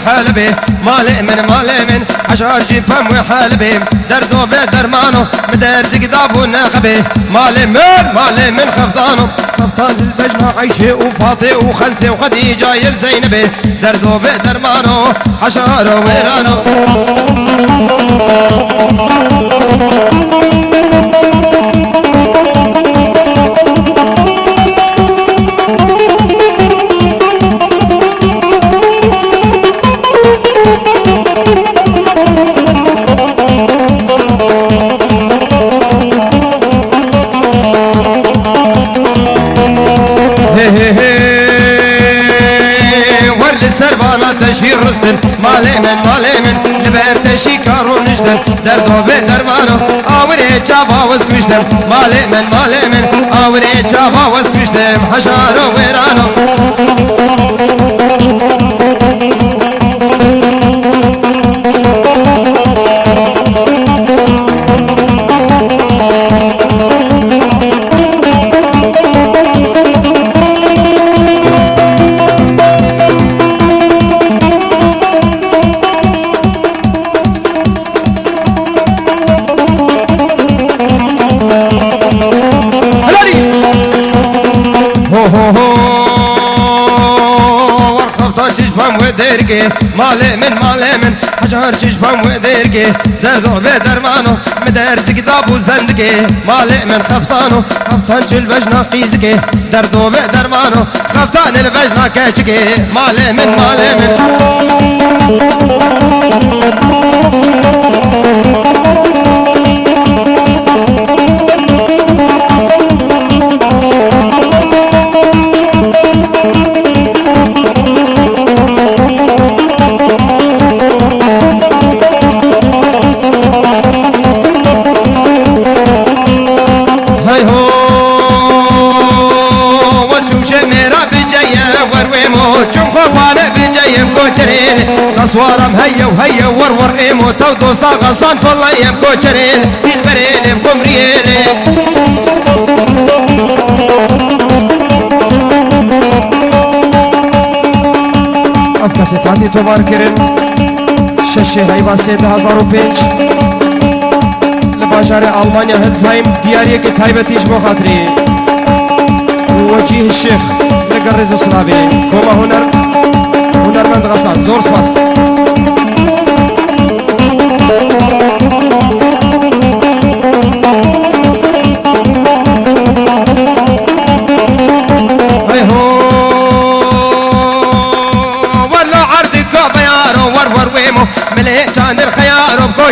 حلبي مالي من عشار جيفم وحلبي دردو بدرمانو مدار زقداب ونخبي مالي من خفطانو خفطان البجمة عيشي وفاطي وخلسي وخديجة يب زينبي دردو بدرمانو عشار ويرانو تشير رستن مالي من لبر تشيكار ونجدن دردو بدرمانو آوري جابا وسكشتم مالي من آوري جابا وسكشتم حشارو ويرانو مالي من حجار شجفم وديركي دردو بدرمانو مدارس كتاب وزندكي مالي من خفطانو خفطان البجنا قيزكي دردو بدرمانو خفطان البجنا كاشكي مالي من صوارم هيا ورور ايمو تودو صاغصان فالله يبكو جرين بالبرين بقمريين افكاسي تعطي توبار كرن ششي هايبا 3005 لباشار ألمانيا هلزهايم دياريه كي تايبتيش بو خاطري وجيه الشيخ لقرزو صلابي كوما هنرمند غسان زور سپاس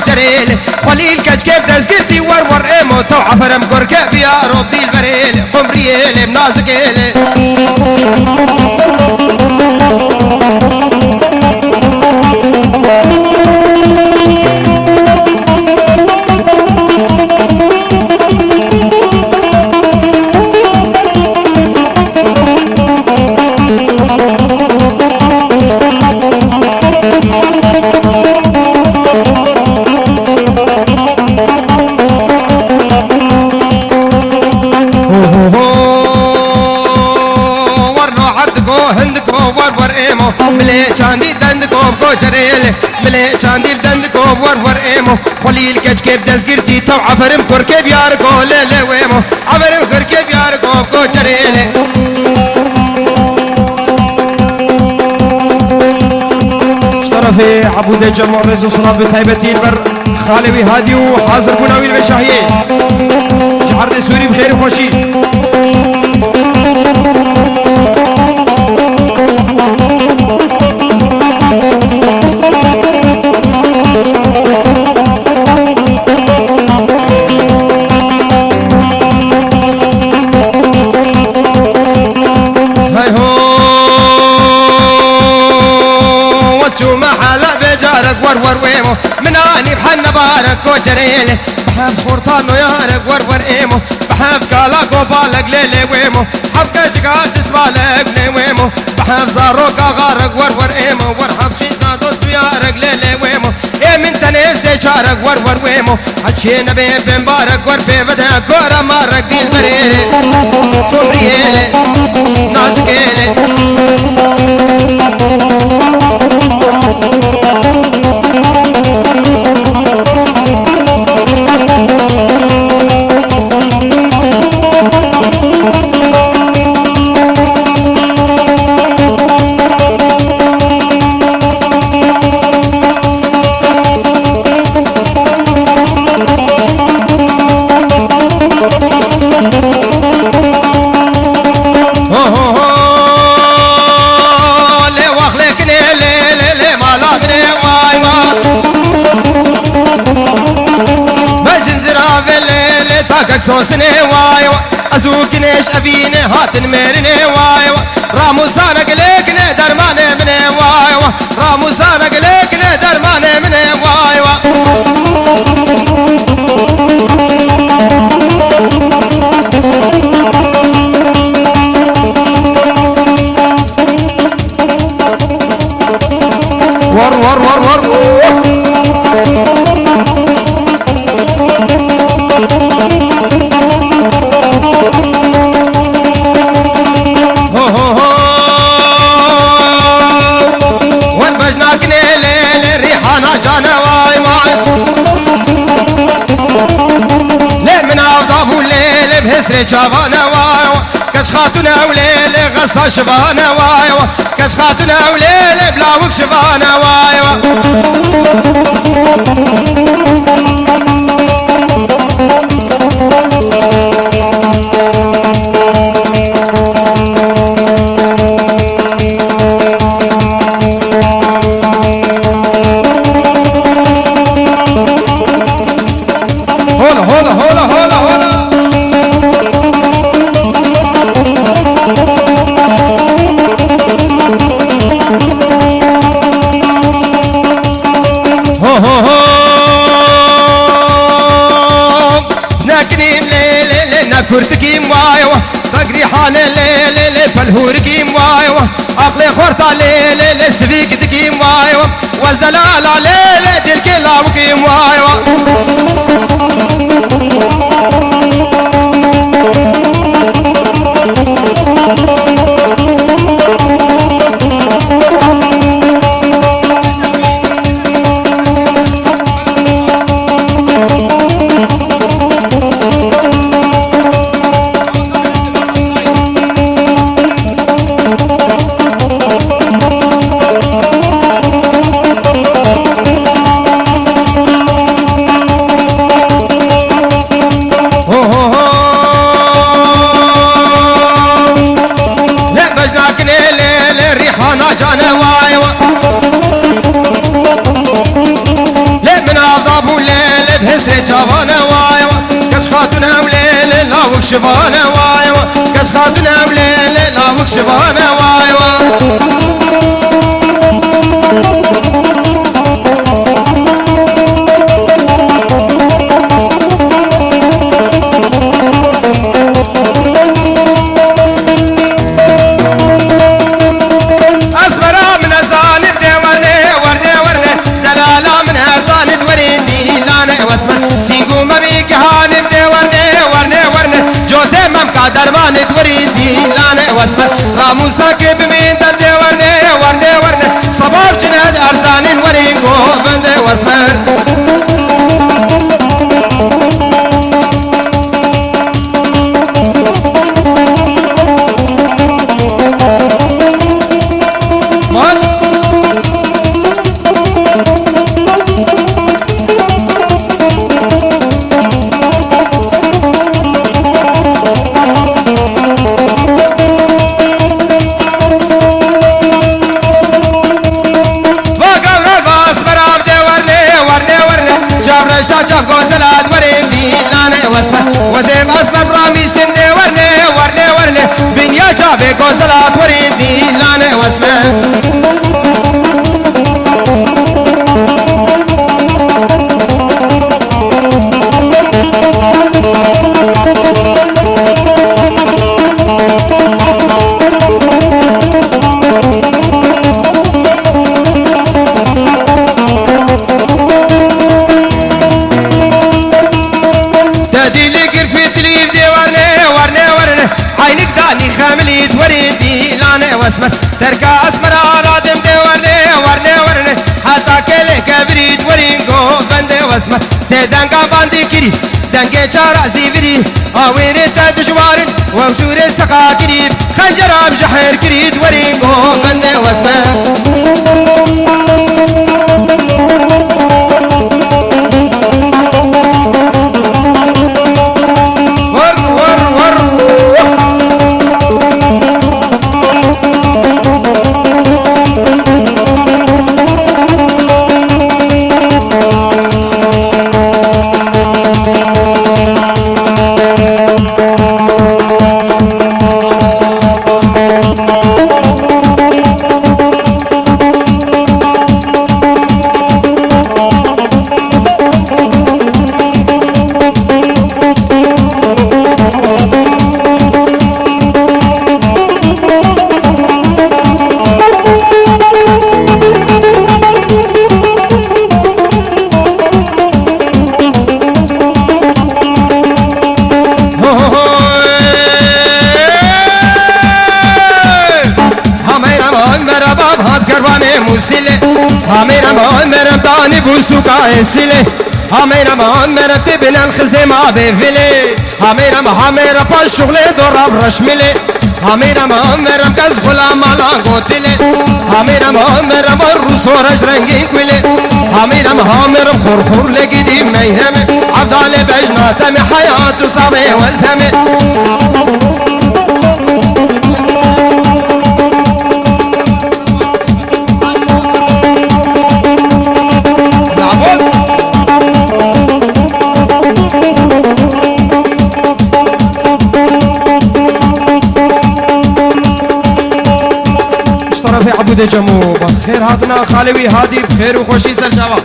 شريل خليل كشكيف دزقتي ورور ايمو تو عفرم قرقة بيارو بدي البريل قمريل منازقيل ور ايمو خليل كشكيف دزقرتي تو عفرم كركب ياركو ليلي ويمو عفرم كركب ياركو كوشريلي اشترفي عبود جمال رزو صلاة بتايبتين بر خالوي هادي وحاضر بناوي المشاهيين شعر سوري بخير وخوشي جريلي بحب خورطانو يارك ورور ايمو بحب كالاكو بالك ليلي ويمو بحب كشكات اسبالك لي ويمو بحب بو حشي نبي بمبارك ورفي بدا كورة مارك دي البريلي كوبريلي نازكيلي سوسني وايو ازوكنيش ابيني هاتن ميرني وايو راموسانا قليكني درماني مني وايو راموسانا قليكني درماني مني وايو ور ور ور ور بهسري شافانا وايو كش خاتنا وليل غصة شفانا وايو كش خاتنا وليل بلاوك شفانا وايو كرتكيم وايو فقري حال الليل فالهوركيم وايو عقلي خورتا ليل سفيك تكيم وايو وزدلال عليل تلكلاوكيم وايو شفانا وايو كش خاتنا وليل لاوك شفانا وايو أصبرا من أساند ورني ورني ورني دلالا من أساند وريني لانا واسمر سينقو مبيك هانب دي ورني ورني ورني جوزي ممكا درباني توريدي لانا واسمر راموسا كيب من دردي ورني ورني ورني صباح جناد أرزانين ورينقو فندي واسمر واسمت تركا اسمر آرادم دي ورنه حتى كله كبريد ورينگو بنده واسمت سيدنگا باندي كري دنگه چارع زيفري آويني تدجوارن ووجور سقا كريب خنجر بجحر كريد ورينگو بنده واسمت بوسوكا سيلي هميرا مهمرا تبنا الخزيمة بفيلي هميرا مهمرا بالشغل ضرب رشملي هميرا مهمرا مكز خلا مالا قوتلي هميرا مهمرا بالروس ورش رنگين كويلي هميرا مهمرا خورخور لقديم ميهمي عبدالي بجناتمي حياته صامي وزهمي عبود جمو بخير هاتنا خالوي هادي بخير وخوشي سرجاوا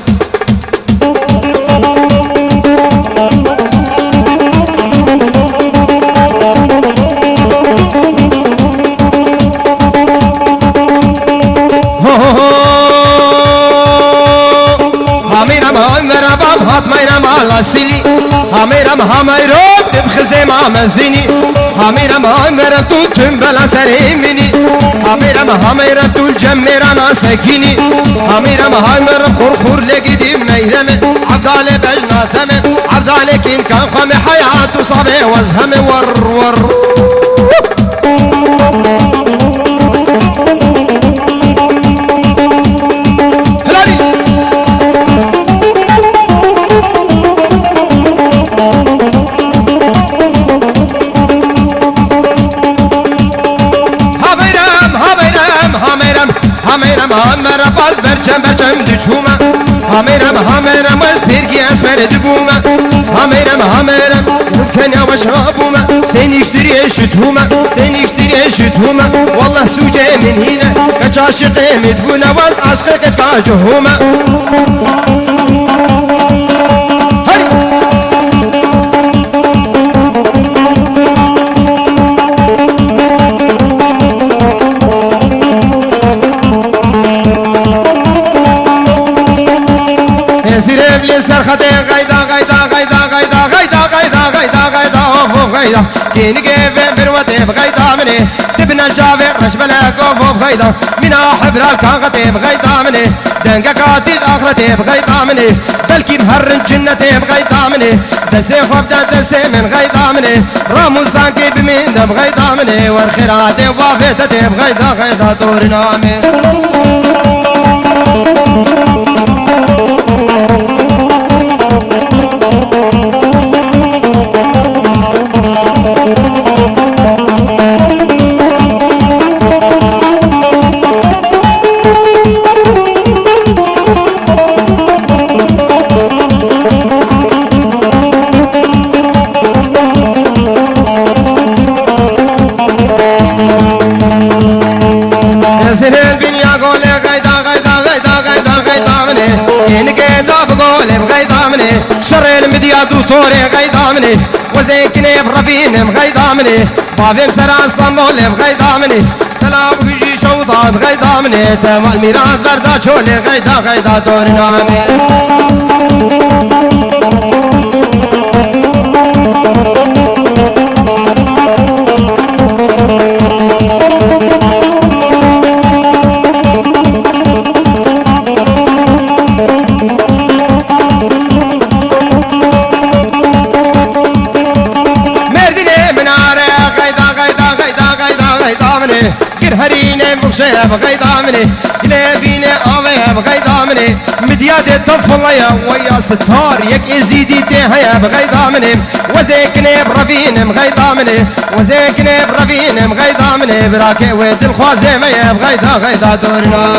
هميرا مهمرا باب هات ميرا مالا سيلي هميرا مهميرو بخزيمة منزيني هميرا مهمرا توتم بلا سريميني هميرا مهمرا تول جميرا سكيني هميرا مهمرا خورخور لقدي ميرمي عبدالي بجناتمي عبدالي كين كان خمي حياته صبي وزهمي ور هميرا باز برچم دچوما هميرا مز پیرگی اسمر دگوما هميرا ممكن يا وشابوما سينيشتري شتوما والله سوجه من هنا كعاشق مدبونا واز عاشقك كعجهوما سرخته غيدا كين كيف بروته بغيدا مني تبنى الجافر رشبلا كوفو بغيدا من حبر الكاغتي بغيدا مني دنقا قاتل اخرتي بغيدا مني بلكي نهر جنتي بغيدا مني دسي خبدا دسي من غيدا مني رامو سانكي بمين بغيدا مني والخيرات وافيتتي بغيدا دورنا من شر المديا دوتوري غيضامني وزيكني برفين مغيضامني بافين سراس طمولي مغيضامني تلاو بيجي شوطات غيضامني تمال ميراث بردا شولي غيضا دوري نامي بغشية بغيضة مني كلابيني آوية بغيضة مني مدياد طفلية ويا ستار يك يزيدي تيهية بغيضة مني وزيكني برفين بغيضة مني وزيكني برفين بغيضة مني براكي ويد الخوازي مية بغيضة غيضة دورنا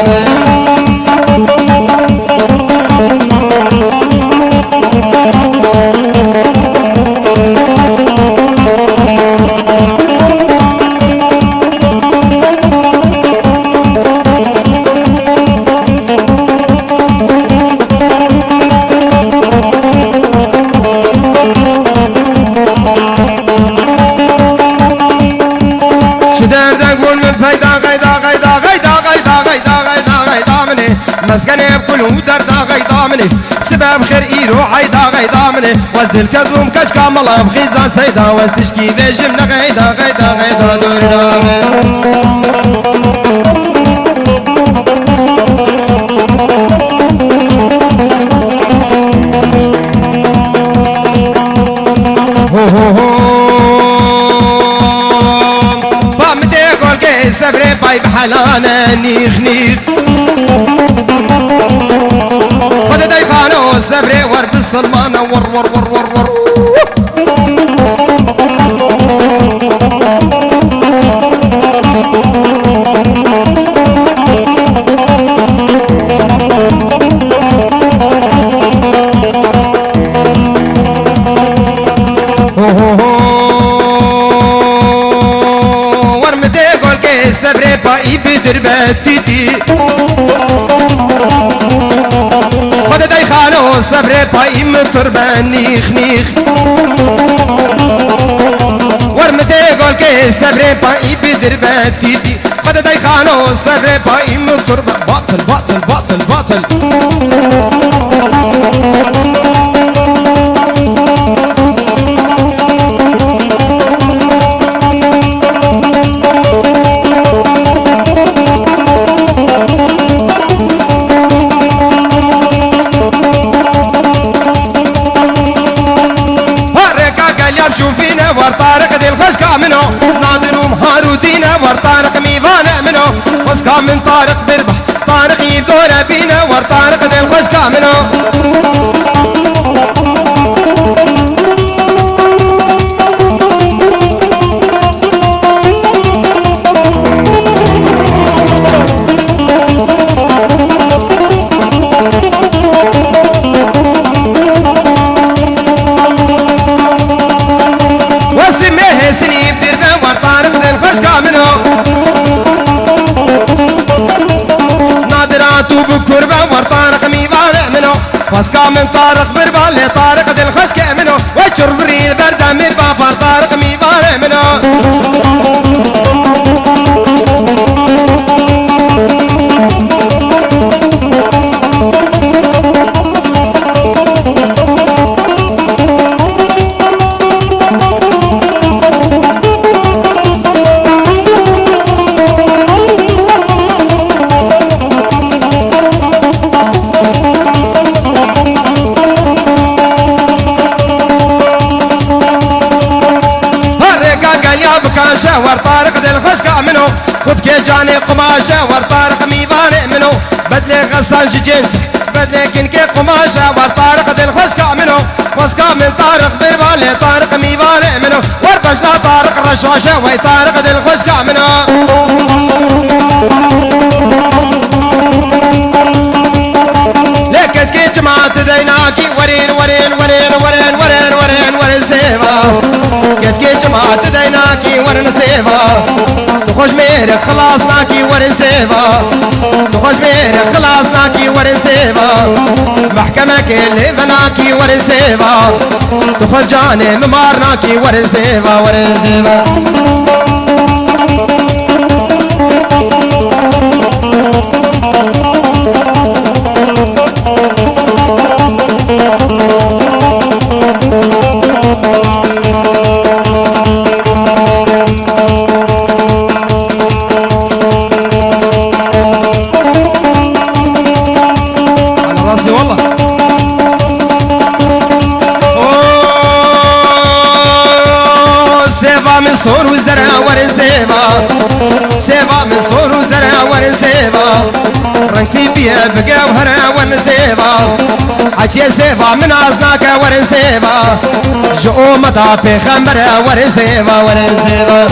مسكني بكل ودردا غيضا مني سبب خير إيرو عيدا غيضا مني وزد الكذوم كاش كامل بخيزا سيدا وزتشكي ذي جمنا غيدا غيدا غيدا دورنا بامتي قول كي سبري باي بحلانا نيخ نيخ الزبري ورد السلمانة ور ور ور ور ور ورمتي قول كي الزبري باي بدربتي صبري باي مطربان نيخ نيخ ورمتي قول كي صبري باي بدربات تيتي قد دايخانو صبري باي مطربان باطل باطل باطل باطل من طارق بربح طارق يدور بينا ور طارق ذي الخش كامنو وسميه سنيب دربه ور طارق ذي الخش كامنو بكربة ورطارق ميبان منو فاسكا من طارق بربال لطارق دل خشك منو وشر بريل بردا من بابا طارق ميبان منو ور طارق دل خشكا منو خد كي جاني قماشة ور طارق ميباني منو بدلي غسان جنس بدلي كنكي قماشة ور طارق دل خشكا منو خشكا من طارق بربالي طارق ميباني منو ور بجنا طارق رشاشة وي طارق دل خشكا منو لكج كي جماعة ديناكي ورين ورين ورين ورين ورين ورين ورين سيفا كج كي جماعة ديناكي ورين سيفا تخش ميرك خلاص ناكي ورين سيفا تخش ميرك خلاص ناكي ورين سيفا محكمة كل بناكي ورين سيفا تخش جاني ممار ناكي ورين سيفا ورين سيفا صور وزرع رنسي فيها بجوهرة ونسيبا حكي سيبا من عزناك ورنسيبا جو مطافي خمرة ورنسيبا ورنسيبا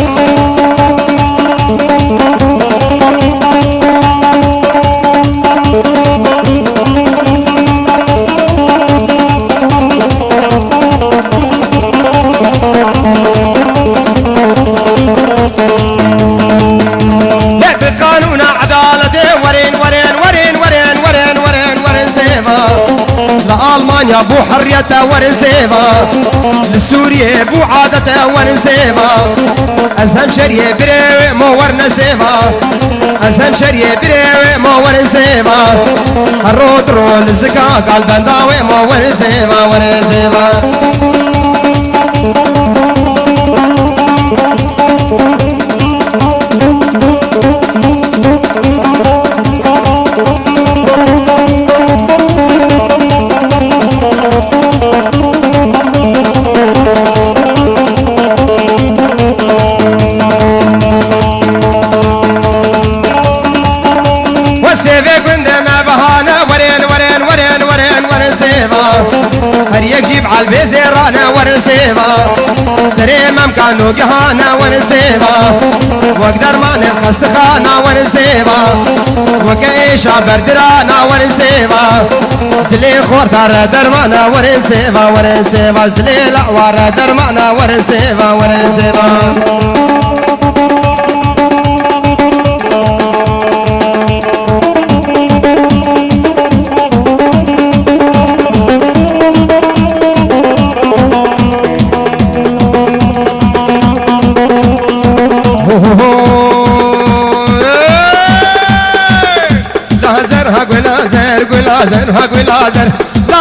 لألمانيا بو حريته ورنسيبا لسوريا بو عادته ورنسيبا أزهم شريه بريوي مو ورنسيبا أزهم شريه بريوي مو ورنسيبا الرود رول الزكاة قال بنداوي مو ورنسيبا ورنسيبا البزيرانة ورنسيبا سريم امكانو جهانا ورنسيبا واقدر ما نخست خانا ورنسيبا وكيشا بردرانا ورنسيبا دلي خور دار درمانا ورنسيبا ورنسيبا دلي لعوار درمانا ورنسيبا ورنسيبا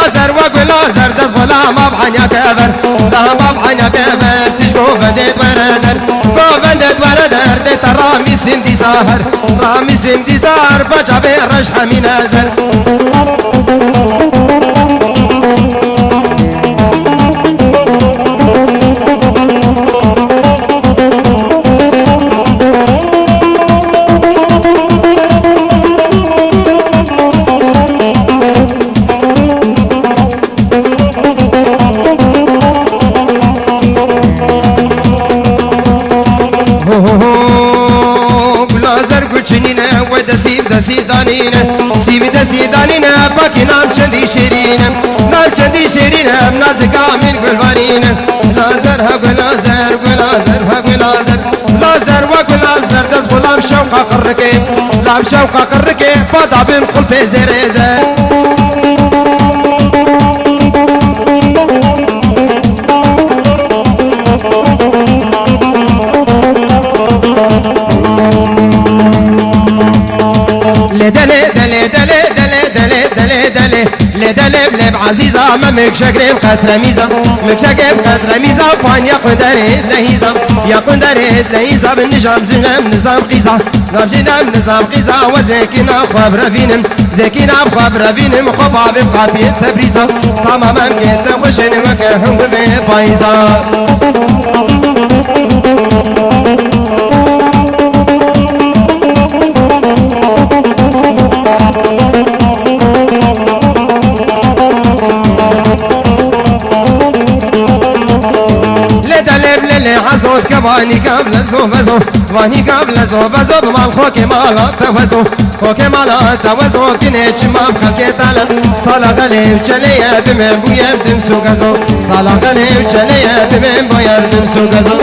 لازر وقل لازر دز ولا ما بحنيا كبر لا ما بحنيا كبر تشكو فندت وردر كو فندت وردر ديت رامي سمدي ساهر رامي سمدي ساهر بجابي رشحة من ازل سيدانينا باكي نام شندي شيرينا نام شندي شيرينا منازكا من قلبانينا لازر هاق لازر ولازر هاق لازر لازر وق لازر دز بلام شوقا قركي لام شوقا قركي فادا بن خلفي زريزر عزيزة ما مكشكرين خطر ميزة مكشكرين خطر ميزة فان يقدر لهيزة يقدر لهيزة بالنجام زنم نظام قيزة نظام زنم نظام قيزة وزيكينا خبر بينم زيكينا خبر بينم خباب بقابية تبريزة تماما كنت وشن وكهم بفايزة عزوز كباني قبل زوبزو واني قبل زوبزو بمال خوكي مالا توزو خوكي مالا توزو كنيش ما بخلقي طالب صالا غليب چليا بمن بويا بدمسو غزو صالا غليب چليا بمن بويا بدمسو غزو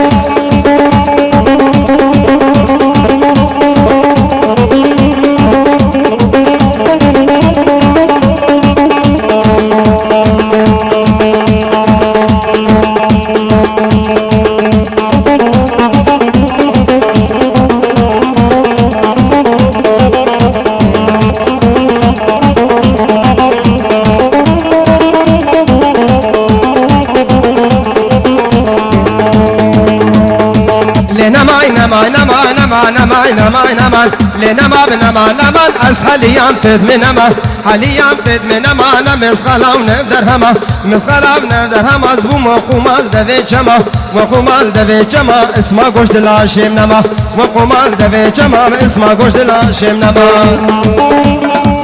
نمان حاليا فد من ما حاليا فد من ما مسخلا ونفدر هما مسخلا ونفدر هما زبو مخومال دفي شما وخومال دفي شما اسمه قوش دلاشم نما وخومال دفي شما اسمه قوش دلاشم نما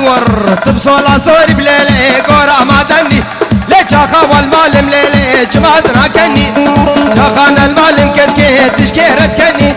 ور تبصولا صوري بليلي قورا ما دني ليش اخا والمالم ليلي جمادنا كني شاخان المالم كشكي تشكيرت كني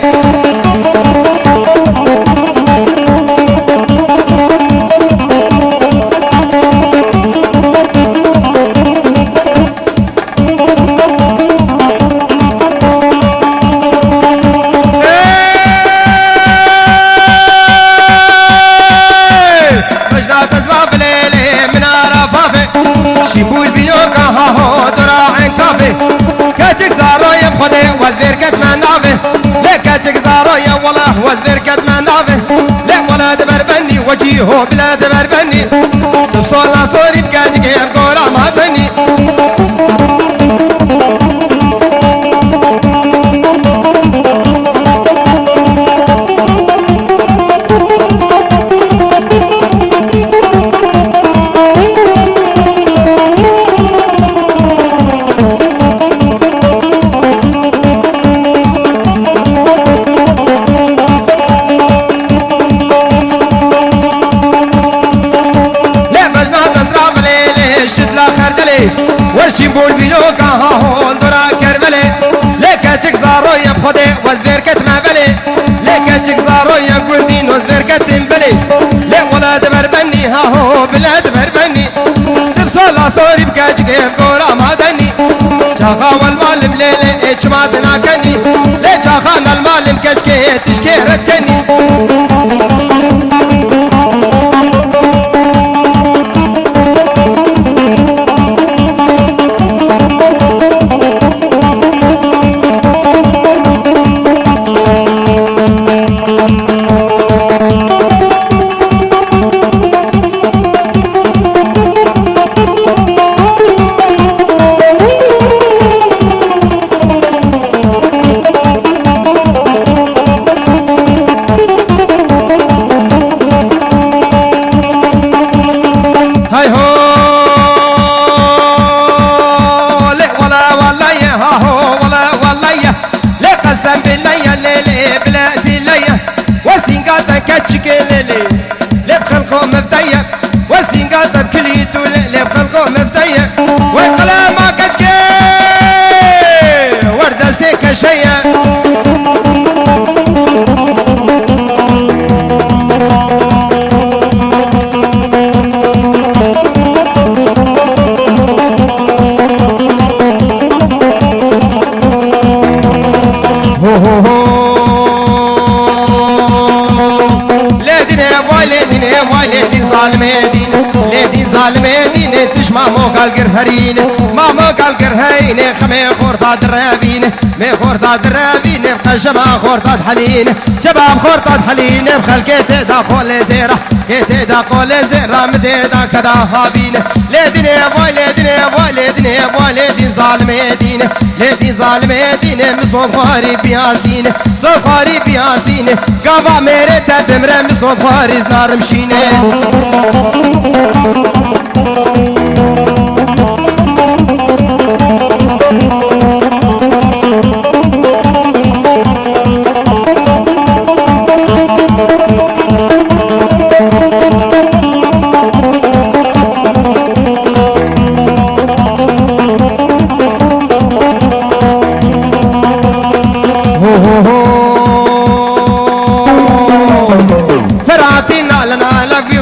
شيبوي بيوكا هاهو دراعين كافي كاتك زارويا بخدي وزبيركت من نافي لك كاتك زارويا والله وزبيركت من نافي لك ولا دبربني وجيهو بلا دبربني تبصولا صوري بكاتك يبقولا ما تني ورشيبول بيلوكا هاهو درا كربلي لكاتك زارويا بخدي وزبيركت ما بلي لكاتك زارويا كردين وزبيركت بلي لا ولا دبربني هاهو بلا دبربني تبصولا صوري بكاتك يبقورا ما دني جاخا والمالم ليلي اجمادنا كني لي جاخانا المالم كاتك تشكيرت كني ظالمين تشمع موقع القرهرين ما موقع القرهين خمي خورطات الرابين مي خورطات الرابين بقى جمع خورطات حلين شباب خورطات حلين بخل كيتي دا قول زيرة كيتي دا قول زيرة مدي دا كدا هابين ليدين بوي ليدين بوي ليدين بوي ليدين ظالمين ليدين ظالمين مصوت خاري بياسين صوت خاري بياسين قافا ميري تبمرا مصوت خاري زنار مشيني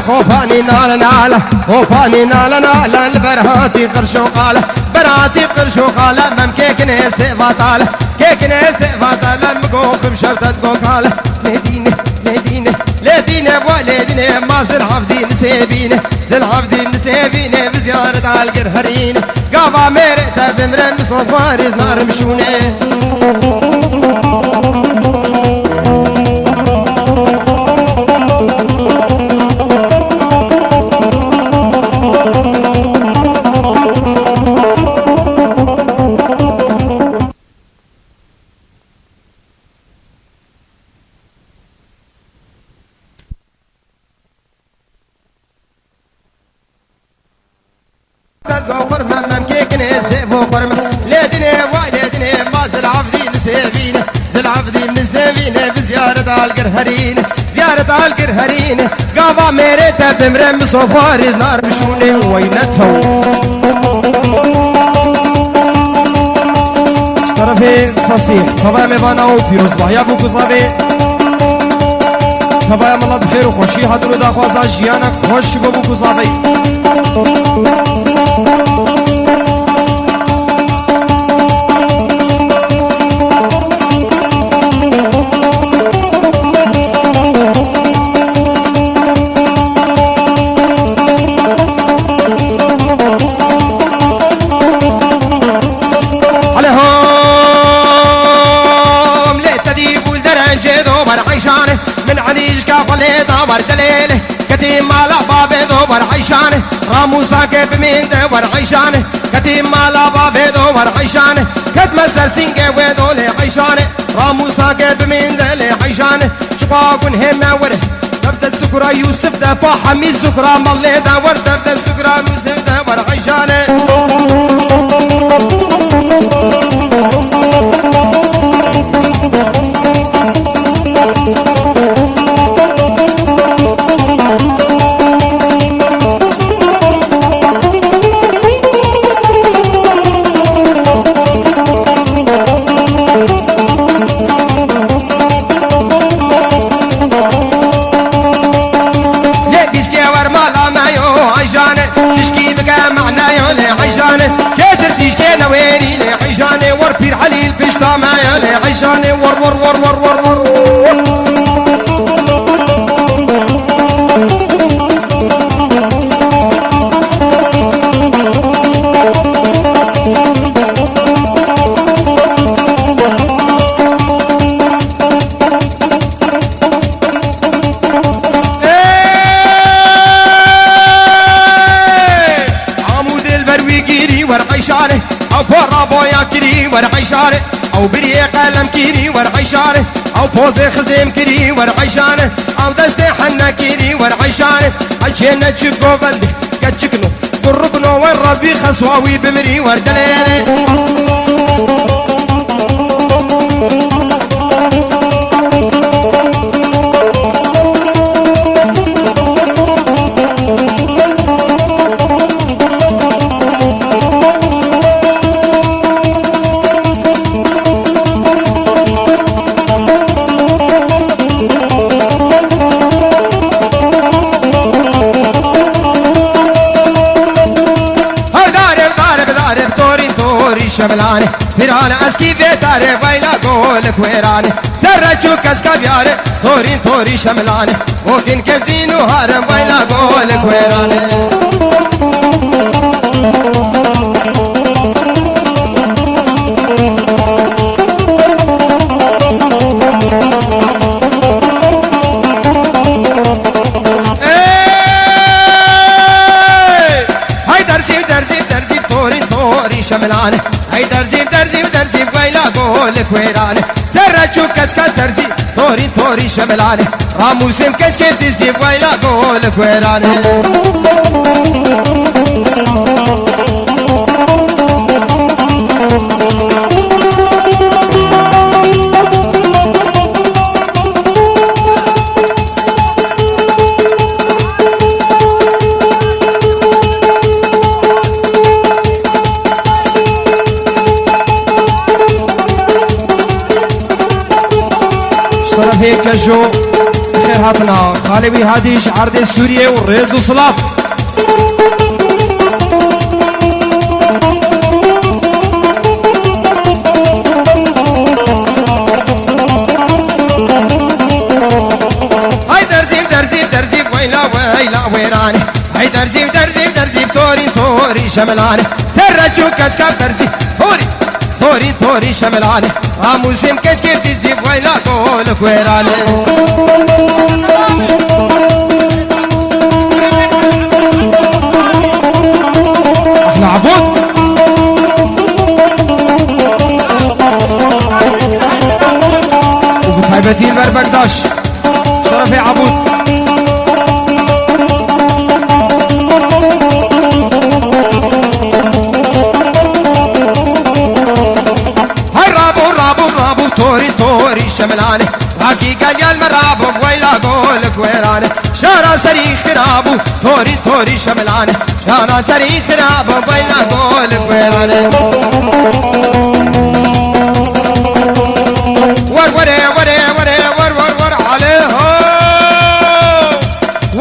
خوفاني نال نال خوفاني نال نال البرهاتي قرشو قال برهاتي قرشو قال مم كيكني سيفاتال كيكني سيفاتال مقوق بشرطة قوقال ليديني ليديني ليديني وليديني ما زل عفدي نسيبيني زل عفدي نسيبيني بزيارة على القرهرين قافا ميرتا بمرن بصوت فارز نار مشوني ليدني وليدني ما زل عفدي نسيبينه زل عفدي نسيبينه بزيارة القرهرين زيارة القرهرين قابا ميريتا بمرم صفارز نار بشوني وينتهو طرفي فصيح طبعا مباناو فيروز بايا بوكو صابي طبعا مالله بخير وخوشي هدرو دا خوازا جيانا خوش بوكو صابي راموسا كيف من دور عيشانه كتيم مالا بابيدو ور عيشانه كتم سرسينجي ودول عيشانه راموسا كيف من دول عيشانه شقاقن هم وره تبدا السكرة يوسف دفا حميد سكرة مالي دور تبدا السكرة يوسف دور عيشانه عيشاني ور ور ور ور ور ور عمود البروي كيري ور عيشاني او برا بويا كيري ور عيشاني او بري قلم كيري ورعيشانه او فوز خزيم كيري ورعيشانه او دست حنا كيري ورعيشانه عشان تشكو بلدي كتشكنو قرقنو والربي خسواوي بمري وردلينه شملانه فيران اسكي بيتاره ويلا قولك ويرانه سرچو كشكا بياره تورين توري شملانه وكن كزدين وهارم ويلا قولك ويرانه شملانه هاي درزي ويلا قولك ويرانه سرچو كشكا درزي توري توري شملانه راموسم كشكا درزي ويلا قولك ويرانه هيك جو خير هاتنا خالبي هادي شعار دي سوريا والريز وصلاة هاي درزي ويلا ويراني هاي درزي توري شملاني سرچو كشكا درزي توري شملاني راموسم كشكا درزي ويلا قولك ويراني احنا عبود وبتهيبتين بربكداش شرفي عبود هاي رابو توري شملاني باقي قال شارع سري خرابو توري توري شملانه شارع سري خرابو بيلا دول بيلانه ور ور ور ور ور ور ور عليه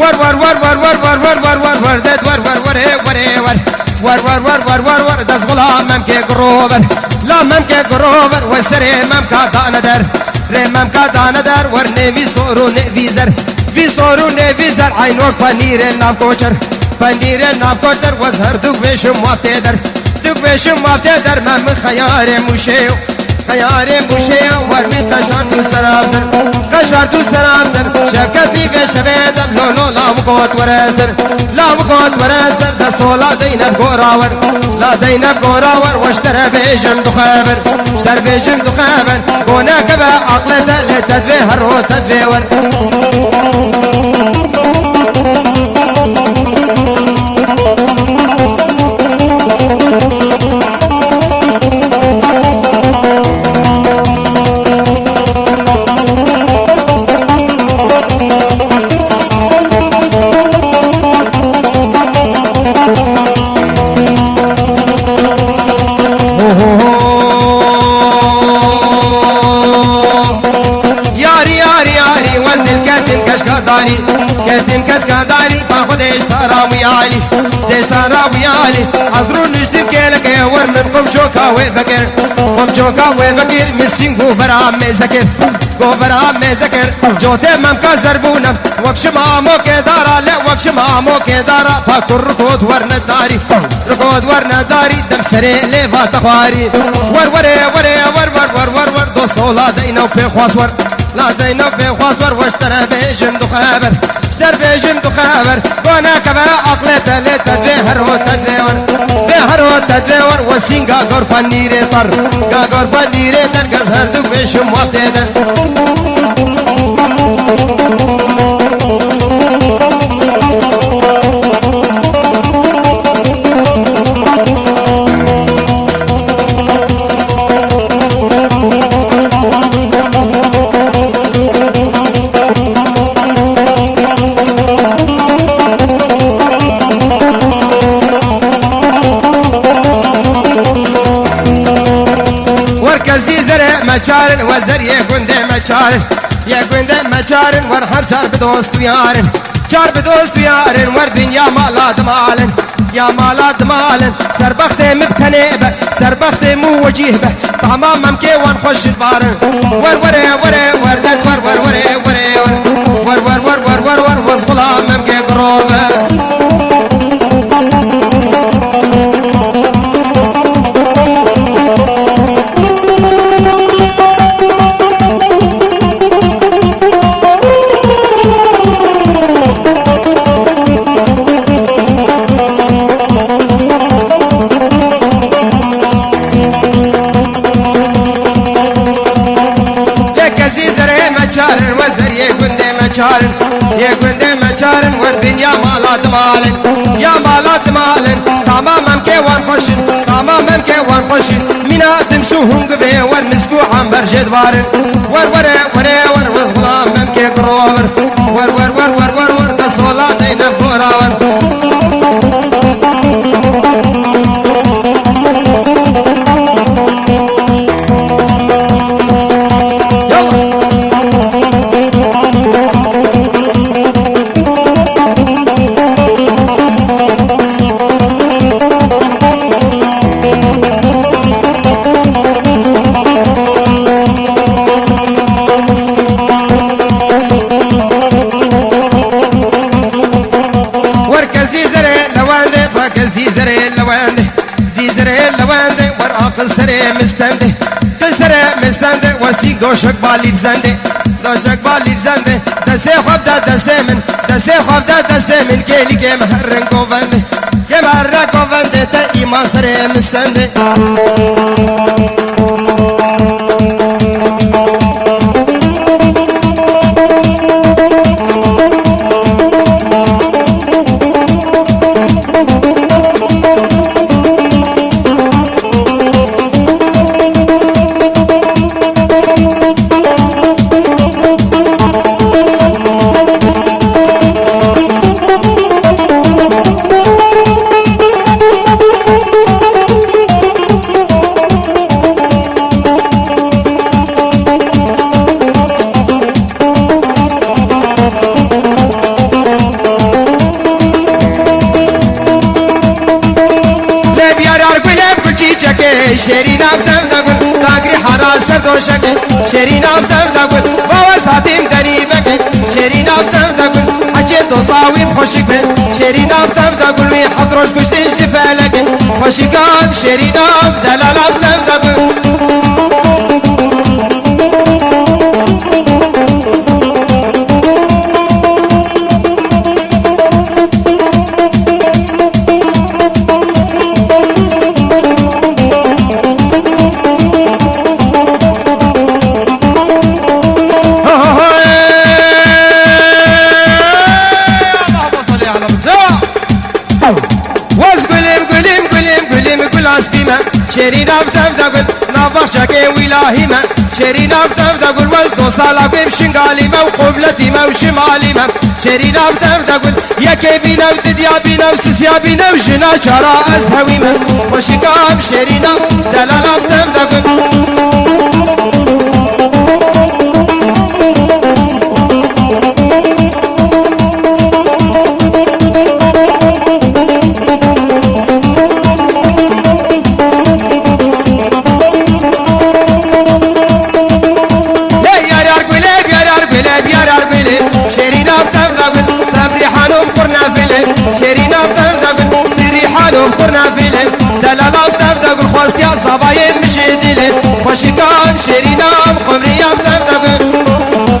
ور ور ور ور ور ور ور ور ور ور دد ور ور ور ور ور ور ور ور ور ور دز غلام ممكن قروبر لا ممكن قروبر وسري ممكن داندر ري ممكن داندر ور نبي صورو نبي زر في صورو نبي زر عينوك بنير الناف كوشر بنير الناف كوشر وزهر دوك بيش موفتدر دوك بيش موفتدر من خيار مشيو خيار مشيو ور من قشرتو سراسر قشرتو سراسر شكتي في شبيدم لو لو لا وقوت وراسر لا وقوت وراسر دسولا دينب قراور لا دينب قراور واشترى بيجم دخابر اشتر بيجم دخابر هناك بعقلته لتدفيه الروح تدفيه ور كاتم كشكاداري باخد اشترا ويالي اشترا ويالي حضروا نجتم كيلك ور من قم شوكا وفكر قم شوكا وفكر مسين غوفرا مزكر غوفرا مزكر جوتي ممكا زربونا وكشما مو كدارا لا وكشما مو كدارا فاكر ركود ورنا داري ركود ورنا داري دم سري ليفا تخواري ور ور ور ور ور ور ور ور دو صولا دينا وبي خواصور لا دينا وبي خواصور واشترى بيجم دو خابر اشتر بيجم دو خابر وانا كبا عقلته لتدبيهر وتدبيور بيهر وتدبيور وسين غاغور بنيري طر غاغور بنيري طر غزهر دو بيجم وقتدر مچارن وزر یه گنده مچارن یه گنده مچارن ور هر چار بدوست یارن چار بدوست یارن ور دنیا مالات مالن یا مالات مالن سربخت مبتنه به سربخت مو وجیه به تمامم که وان خوش بارن ور ور ور ور دد ور ور ور ور ور ور ور ور ور ور وز غلامم که قروبه مچارن یه گنده مچارن ور دنیا مالات مالن یا مالات مالن تمامم که وان خوشن تمامم که وان خوشن مینا دمسو هنگ به ور مسکو هم برجد بارن ور ور ور ور ور غلامم که قروور ور ور ور ور ور ور دسولا دینم قراور دوشک بالی بزنده دوشک بالی بزنده دسته خواب دا دسته من دسته خواب دا دسته من کلی که مهرن گوونده که مهرن گوونده تا ایمان سره مسنده شيرين أبدأ دقول تاقري حراس سردوشك شيرين أبدأ دقول ووساتيم دريبك شيرين أبدأ دقول حجيت وصاويم خوشك شيرين أبدأ دقول وي حضروش كشتش جفالك خوشك شيرين أبدأ لا أبدأ دقول شيرين أبدأ دقول نافخ شاكي ولاهيما شيرين أبدأ دقول وزدو صالاكو بشنغالي ما وقبلتي ما وشمالي ما شيرين أبدأ دقول يا كيبينا ودديا بينا وسسيا بينا وجنا شرا أزهوي ما وشكام شيرين دلال أبدأ دقول وشكام شيرينام خمريام دقدق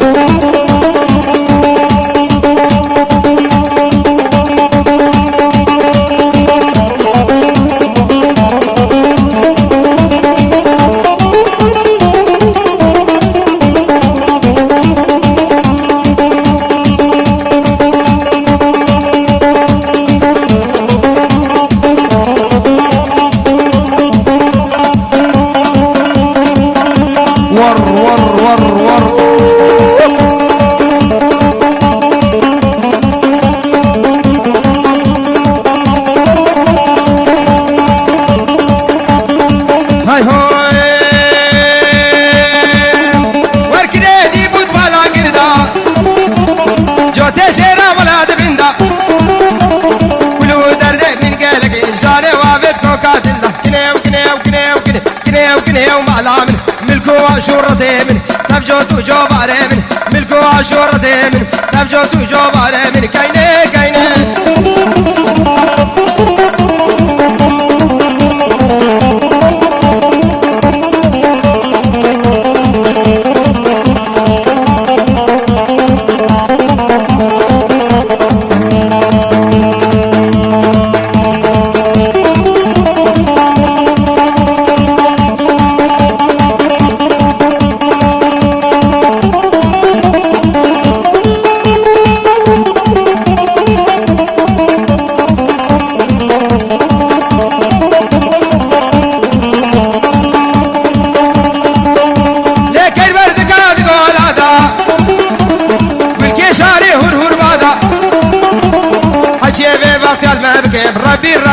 شور زمن تبجوت وجوب على ملكو شور زمن تبجوت وجوب على كاينه كاينه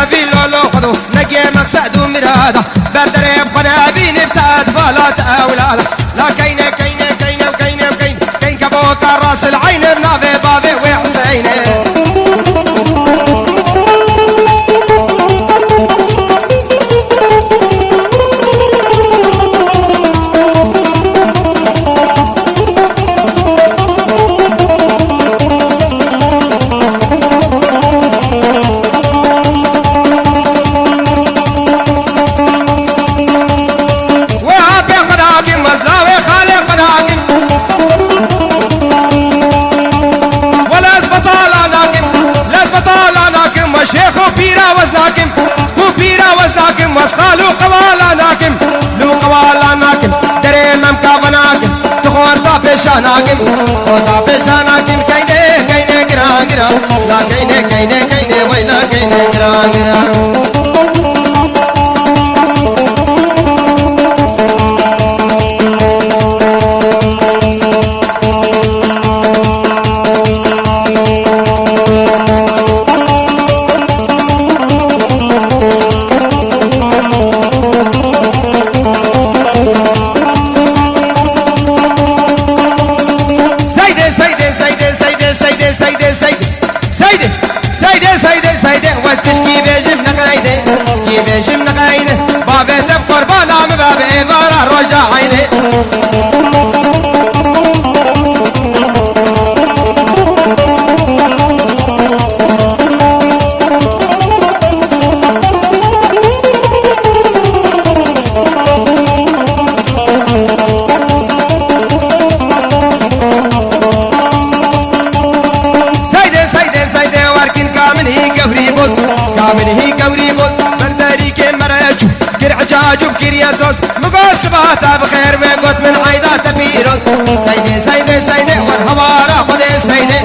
ربي لولو خذو نقي مقصد ومراده بردري بقنابين بتاعت فالات اولاده لا كينه كينه كينه وكينه وكينه كين كبوك راس العين بنافي بابي وحسينه واسخالو قوالا ناكم لو قوالا ناكم دري ممكا بناكم تخور طابشا ناكم طابشا ناكم كينه كينه قرا قرا لا كينه كينه كينه ويلا كينه قرا قرا سيدي واستشكي بجم نقل رجع عيني مقوس باتا بخير وقت من عيدا تبيرك سيدي سيدي سيدي والهوارة خدي سيدي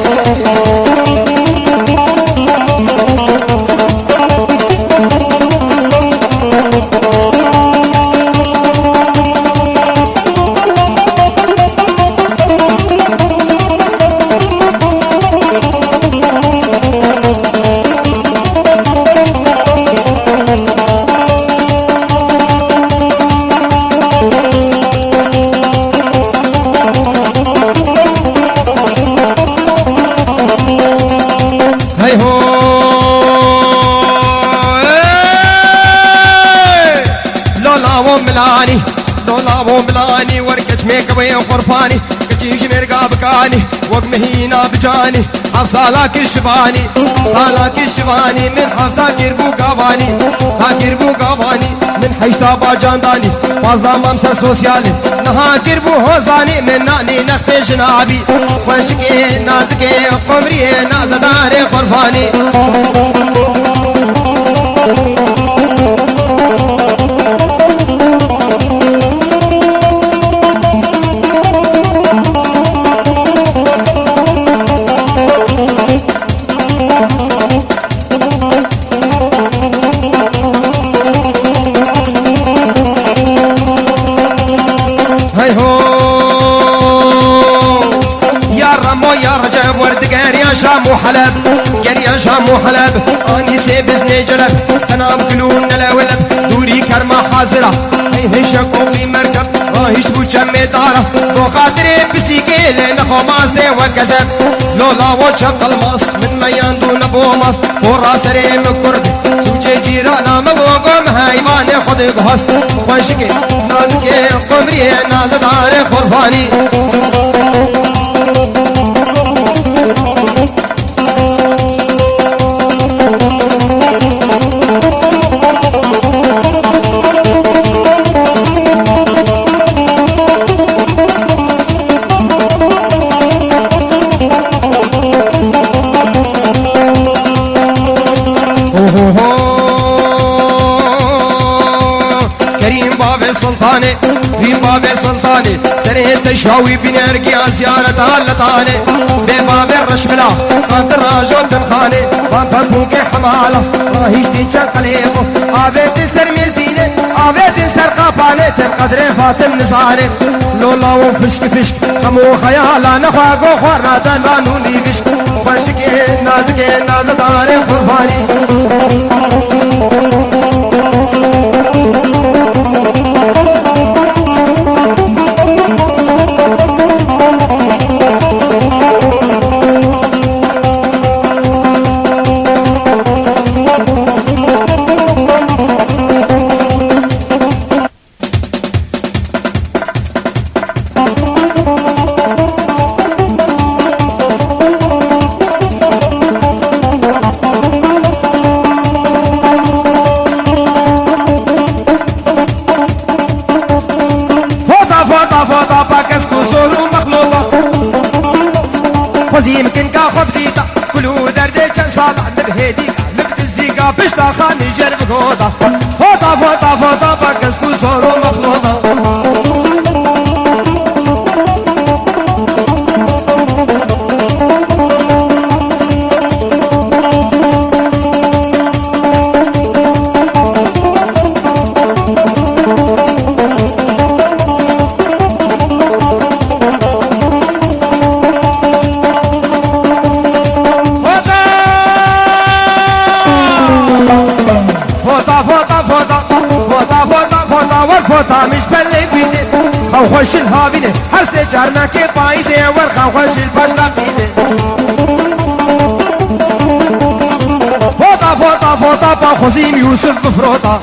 ملاني وركج ميكوي وخرفاني كجيش مرقا بكاني وقمهينا بجاني حفصالاك الشباني صالاك الشباني من حفظا كربو قواني ها كربو قواني من حيشتا باجانداني فازا ممسا سوسيالي نها كربو هوزاني من ناني نختي جنابي خوشكي نازكي قمري نازداري خرفاني شام وحلب قال يا شام وحلب اني سيبزني جلب انا بكلون الاولب دوري كرمه حاضره هي شقوقي مركب راهيش بوشمي داره بو خاطري بسيكيل نخو مازني وكذب لولا وشق الماس من ميان دون بوماس ورا سريم كربي سوجي جيرانا مبوقم هايماني خدي بهست خوشكي نازكي قمري نازداري خرفاني سلطاني ريم بابي سلطاني سريت تشاوي بنرقيا زيارة هالتاني ببابي الرشملا قد راجو تنخاني قد فوق حمالة راهيش تنشا قليبو آبيت سر ميزيني آبيت سر قاباني تنقدري فاتم نزاني لولا وفشك فشك خمو خيالا نخواقو خوارنا دانبانوني بشك وشكي نازكي نازداري قرباني يمكن كاخذ غيطة كلو دردي كان صالح نبهيديك نبت الزيقة بشتا خاني جرب غوطة فوطة فوطة فوطة باكسكو صورو مخلوطة فوطا مش بلك بيزي خوش الهابينه هرس جارنا كي بايزي ورخوش البشرة بيزي فوطا فوطا فوطا باخوزيم يوسف بفروطا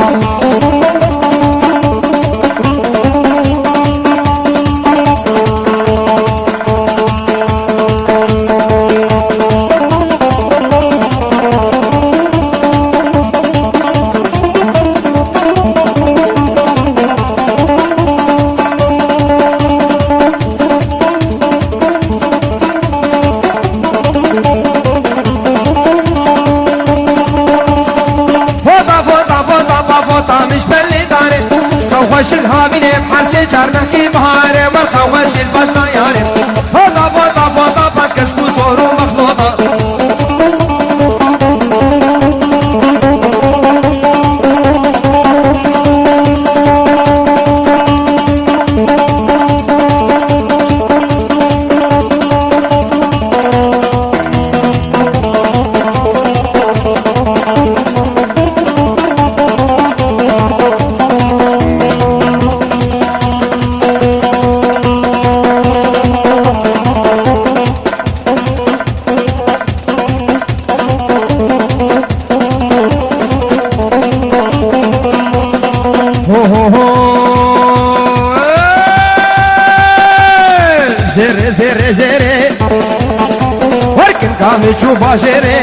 شو باجري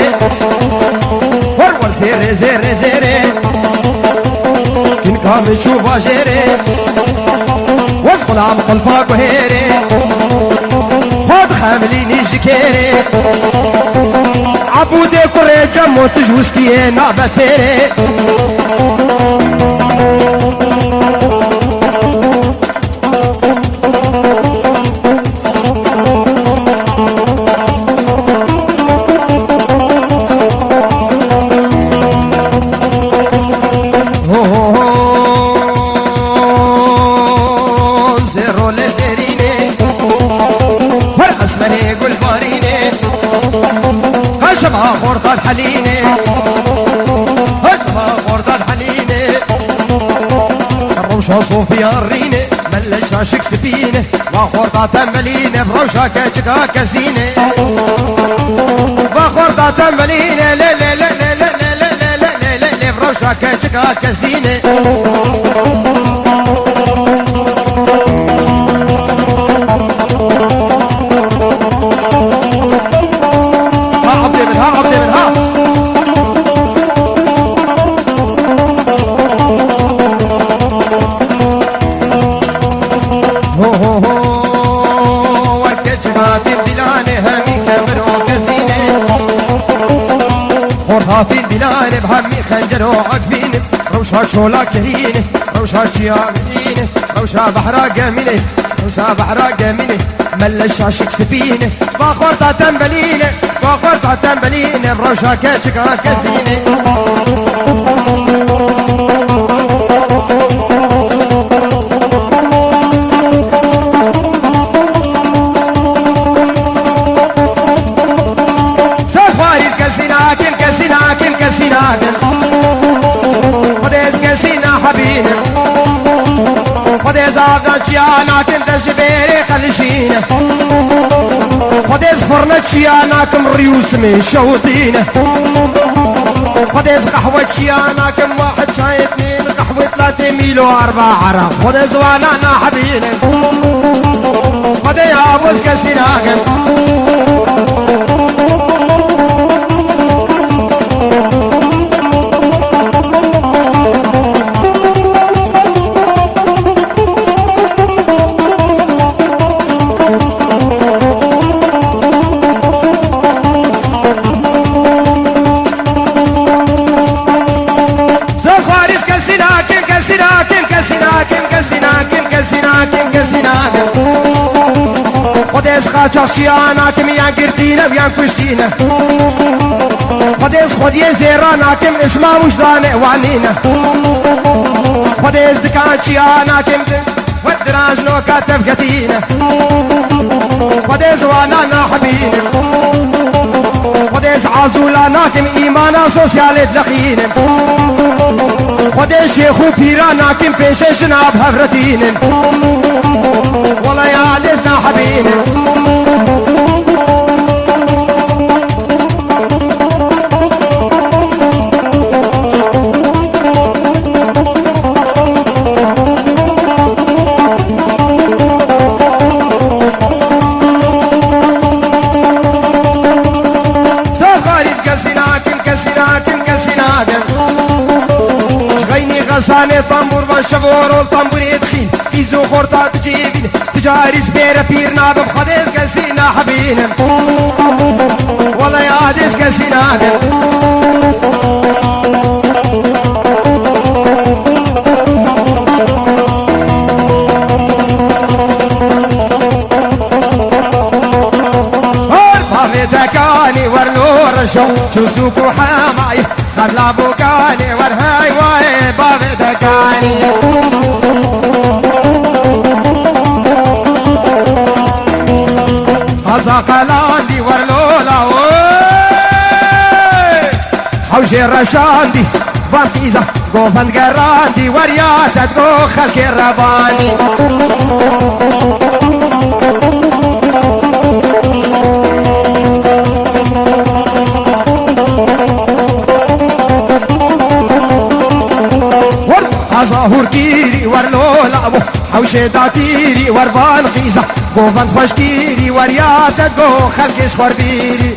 ور زيري زيري زيري كن كامل شو باجري واسقل عم قلبك وهيري خود خامليني جكيري عبودي كوري جمو تجوزكي نابتيري هشما خورطة الحلينة هشما خورطة الحلينة الروشة صوفيا الرينة ملشا شك سفينة وخورطة تملينة بروشا كاشكا كزينة وخورطة تملينة لا لا لا لا لا لا لا لا لا لا بروشا كاشكا كزينة خورطاتي البلاد بهمي خنجر وعقبيني روشها شولا كريني روشها شياميني روشها بحرا قاميني روشها بحرا قاميني ملشها شك سفيني وخورطة تنبليني وخورطة تنبليني بروشها كاشكا كزيني شياناكم تجبيري خلشينه خديز فرنة شياناكم ريوسمي شوطينه خديز قحوة شياناكم واحد شاي اثنين قحوة 3 ميلو 4 عرق خديز وانا حبينه خدي ابوس كسيناكم شياناكم يا قرتينا ويا كوشينا خديز خدي زيراناكم اسمع وجدان وعنينا خديز دكان شياناكم والدراج لو كاتف قتينا خديز وانا حبينا خديز عزولاناكم ايمانا سوسيالي تلقينا خديز شيخو بيراناكم بيش جناب هفرتينا والله يا عزنا حبينا غساني طنبور والشبور والطنبور يدخين إيزو خورطات تجيبين تجاري زبيرة بيرنا بخديس كسينا حبينا والله يا عديس كسينا دكاني ورلو رشو شوزوكو حماي خلا بوكاني ورهاي واي باب دكاني قلاندي ورلولا حوشي رشاندي فانتيزا قوفند قراندي ورياتت قو خلق الرباني ظهور كيري ورلولا ابو حوشي داتيري وربان خيزة قوفند خوش كيري ورياتت قو خلق شخور بيري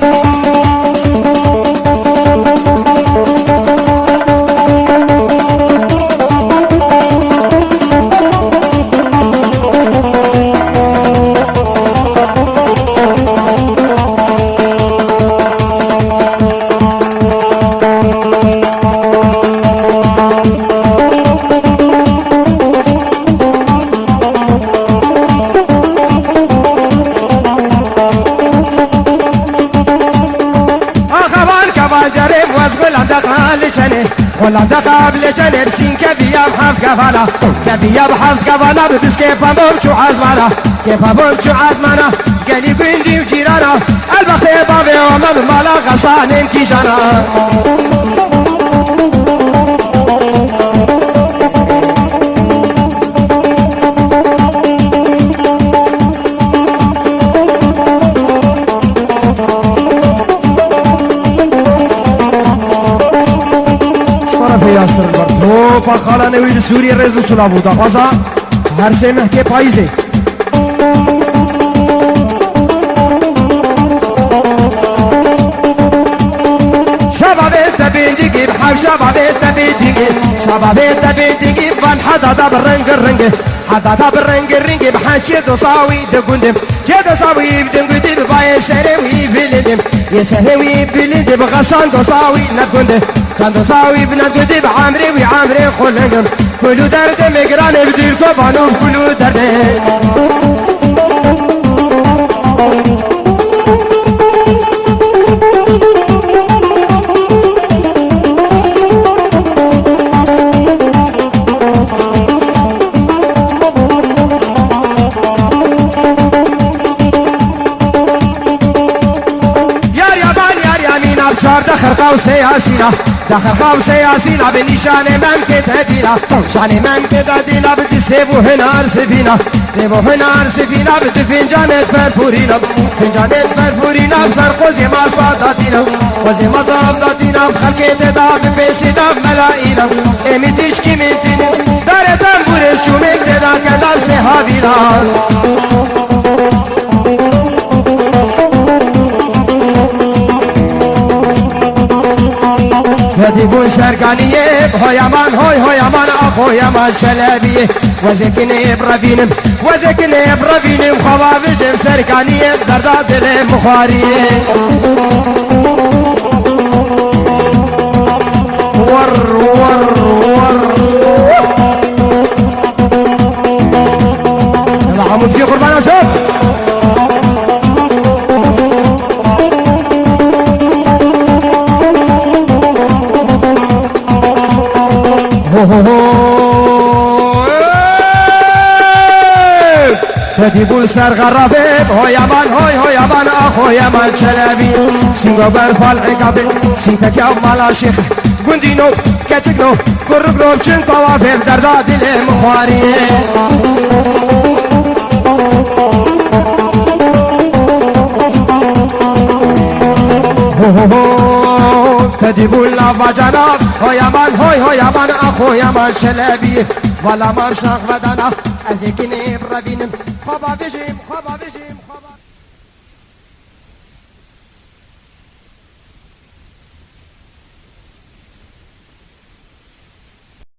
ولا قبل جنب سين كبيا بحفظ كفانا كبيا بحفظ كفانا بدس كيفا بمشو عزمانا كيفا بمشو عزمانا قالي بندي وجيرانا البخت بابي ومد مالا غصان كيشانا ياسر البرد فخالا نويل سوري الرئيس سلابو دخوزا هر سه محكي پاییزه شبابت بيدقي بحب شبابت بيدقي شبابت بيدقي فان حدادا بالرنق الرنق حدادا بالرنق الرنق بحال شدو صاوي دقندم شدو صاوي بدنقدي بباي سهروي بلدم يا سهروي بلدم غصان دو صاوي نقندم صندو صاوي بنقدي بعمري وعمري خلقم كلو درد مقران بدير كوبانو كلو درد دخل قوس ياسينا دخل قوس ياسينا بنشان من كتدينا شان من كتدينا بدي سيبو هنا ارسبينا سيبو هنا ارسبينا بدي فنجان اسفر فورينا فنجان اسفر فورينا بسر قوزي ما صاداتينا قوزي ما صاداتينا بخلقي تدا ببيسي دا ملاينا امي تشكي من تينا دار تنبورس شومك تدا كدار سهابينا هديبون سرقانية هوي امان هوي امان اخوي امان شلابية وزكني برافينم وزكني برافينم خوابجم سرقانية دردات المخارية ور ور ور يلا حمود في قربان شوف تديبول سر غرافيب هو يمان هو يمان اخو يمان شلابي سينغو برفال عقابي سينتك يا مالا شيخ قندينو كتكنو كرقنو بشن طوافيب درداد المخواري تديبول لافا جناب هو يمان اخو يمان شلابي ولا ما مشاق بدنا ازيكني برابينم خبا بجيم